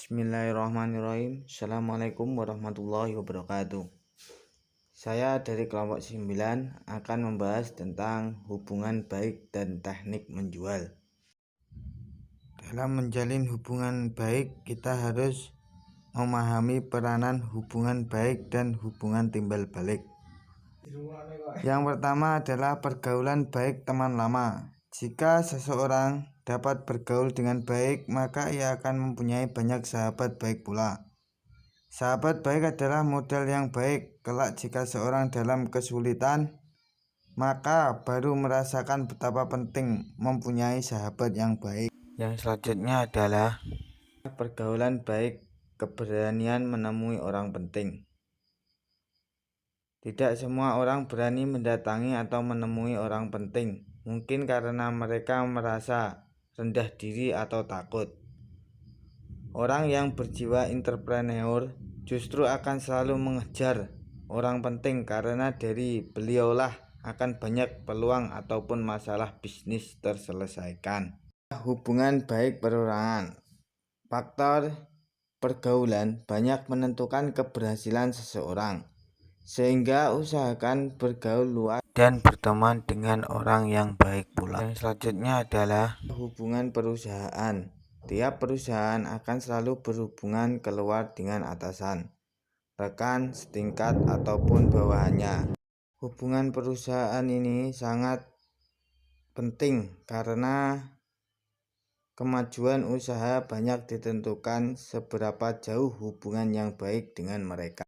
Bismillahirrahmanirrahim. Assalamualaikum warahmatullahi wabarakatuh. Saya dari kelompok 9 akan membahas tentang hubungan baik dan teknik menjual. Dalam menjalin hubungan baik, kita harus memahami peranan hubungan baik dan hubungan timbal balik. Yang pertama adalah pergaulan baik teman lama. Jika seseorang dapat bergaul dengan baik, maka ia akan mempunyai banyak sahabat baik pula. Sahabat baik adalah modal yang baik. Kelak jika seorang dalam kesulitan, maka baru merasakan betapa penting mempunyai sahabat yang baik. Yang selanjutnya adalah pergaulan baik, keberanian menemui orang penting. Tidak semua orang berani mendatangi atau menemui orang penting, mungkin karena mereka merasa rendah diri atau takut. Orang yang berjiwa entrepreneur justru akan selalu mengejar orang penting karena dari beliaulah akan banyak peluang ataupun masalah bisnis terselesaikan. Hubungan baik perorangan. Faktor pergaulan banyak menentukan keberhasilan seseorang, sehingga usahakan bergaul luas dan berteman dengan orang yang baik pula. Yang selanjutnya adalah hubungan perusahaan. Tiap perusahaan akan selalu berhubungan keluar dengan atasan, rekan setingkat ataupun bawahannya. Hubungan perusahaan ini sangat penting karena kemajuan usaha banyak ditentukan seberapa jauh hubungan yang baik dengan mereka.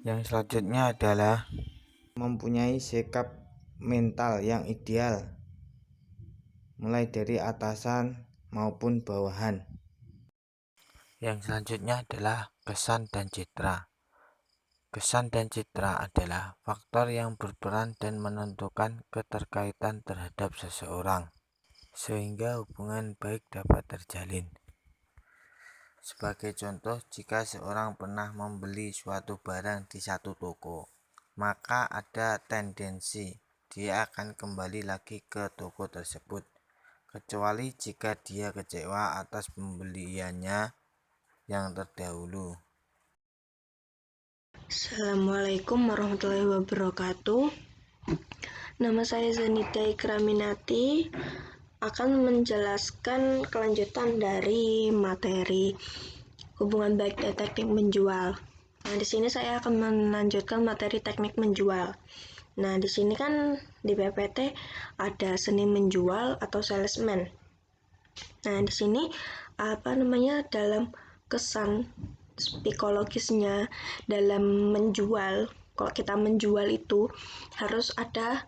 Yang selanjutnya adalah mempunyai sikap mental yang ideal, mulai dari atasan maupun bawahan. Yang selanjutnya adalah kesan dan citra. Kesan dan citra adalah faktor yang berperan dan menentukan keterkaitan terhadap seseorang, sehingga hubungan baik dapat terjalin. Sebagai contoh, jika seorang pernah membeli suatu barang di satu toko, maka ada tendensi dia akan kembali lagi ke toko tersebut, kecuali jika dia kecewa atas pembeliannya yang terdahulu. Assalamualaikum warahmatullahi wabarakatuh. Nama saya Zanita Ikraminati, akan menjelaskan kelanjutan dari materi hubungan baik dan teknik menjual. Nah, di sini saya akan melanjutkan materi teknik menjual. Nah, di sini kan di PPT ada seni menjual atau salesman. Nah, di sini dalam kesan psikologisnya dalam menjual, kalau kita menjual itu harus ada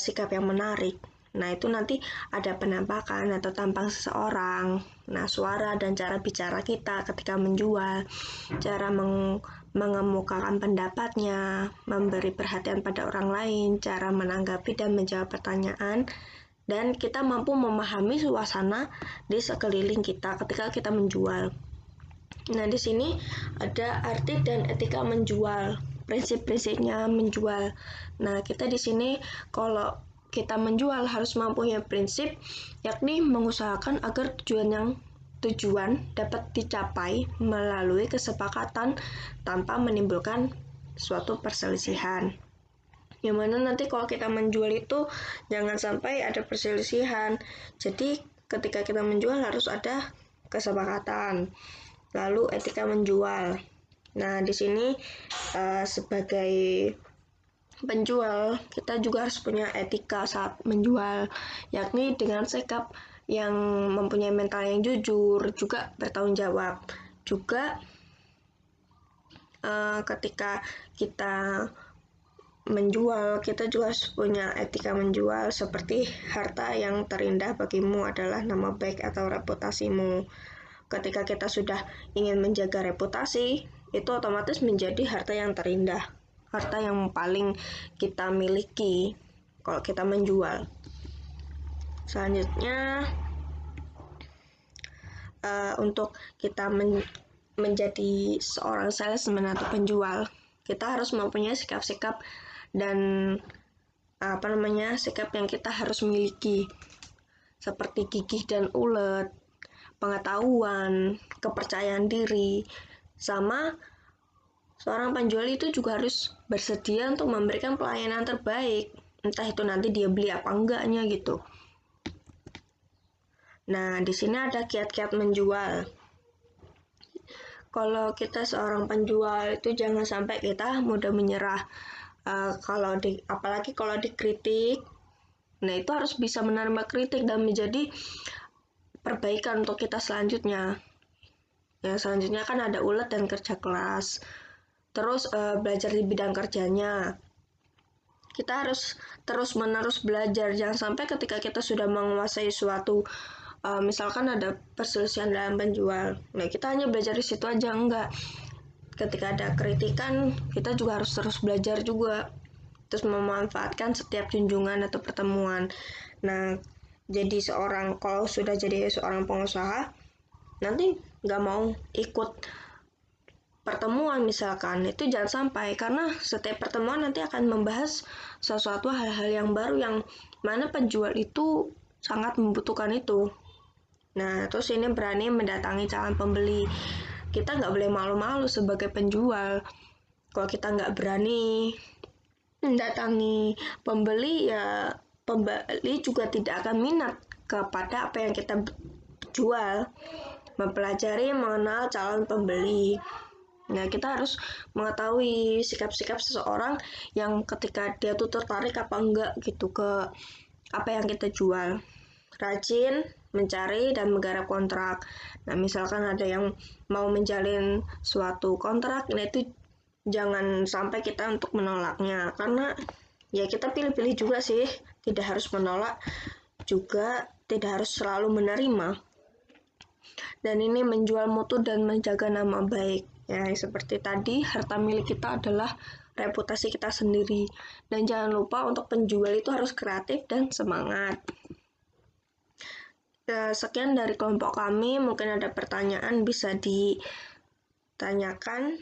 sikap yang menarik. Nah, itu nanti ada penampakan atau tampang seseorang, nah suara dan cara bicara kita ketika menjual, cara mengemukakan pendapatnya, memberi perhatian pada orang lain, cara menanggapi dan menjawab pertanyaan, dan kita mampu memahami suasana di sekeliling kita ketika kita menjual. Nah, di sini ada arti dan etika menjual, prinsip-prinsipnya menjual. Nah, kita di sini kalau kita menjual harus mempunyai prinsip, yakni mengusahakan agar tujuan dapat dicapai melalui kesepakatan tanpa menimbulkan suatu perselisihan. Yang mana nanti kalau kita menjual itu jangan sampai ada perselisihan. Jadi ketika kita menjual harus ada kesepakatan. Lalu etika menjual. Nah, di sini sebagai penjual kita juga harus punya etika saat menjual, yakni dengan sikap yang mempunyai mental yang jujur, juga bertanggung jawab. Juga ketika kita menjual, kita juga harus punya etika menjual, seperti harta yang terindah bagimu adalah nama baik atau reputasimu. Ketika kita sudah ingin menjaga reputasi, itu otomatis menjadi harta yang terindah, harta yang paling kita miliki kalau kita menjual. Selanjutnya, untuk kita menjadi seorang salesman atau penjual, kita harus mempunyai sikap-sikap dan sikap yang kita harus miliki, seperti gigih dan ulet, pengetahuan, kepercayaan diri, sama seorang penjual itu juga harus bersedia untuk memberikan pelayanan terbaik, entah itu nanti dia beli apa enggaknya gitu. Nah, di sini ada kiat-kiat menjual. Kalau kita seorang penjual itu jangan sampai kita mudah menyerah. Apalagi kalau dikritik, nah itu harus bisa menerima kritik dan menjadi perbaikan untuk kita selanjutnya. Yang selanjutnya kan ada ulet dan kerja keras. Terus belajar di bidang kerjanya. Kita harus terus-menerus belajar. Jangan sampai ketika kita sudah menguasai suatu, misalkan ada perselisihan dalam penjual, nah kita hanya belajar di situ aja, enggak. Ketika ada kritikan, kita juga harus terus belajar juga. Terus memanfaatkan setiap junjungan atau pertemuan. Nah, kalau sudah jadi seorang pengusaha, nanti nggak mau ikut pertemuan misalkan, itu jangan sampai, karena setiap pertemuan nanti akan membahas sesuatu hal-hal yang baru yang mana penjual itu sangat membutuhkan itu. Nah, terus ini berani mendatangi calon pembeli. Kita nggak boleh malu-malu sebagai penjual. Kalau kita nggak berani mendatangi pembeli, ya pembeli juga tidak akan minat kepada apa yang kita jual. Mempelajari mengenal calon pembeli. Nah, kita harus mengetahui sikap-sikap seseorang yang ketika dia tuh tertarik apa enggak gitu ke apa yang kita jual. Rajin mencari dan menggarap kontrak. Nah, misalkan ada yang mau menjalin suatu kontrak, nah itu jangan sampai kita untuk menolaknya, karena ya kita pilih-pilih juga sih, tidak harus menolak, juga tidak harus selalu menerima. Dan ini menjual mutu dan menjaga nama baik. Ya, seperti tadi, harta milik kita adalah reputasi kita sendiri. Dan jangan lupa untuk penjual itu harus kreatif dan semangat. Sekian dari kelompok kami, mungkin ada pertanyaan bisa ditanyakan.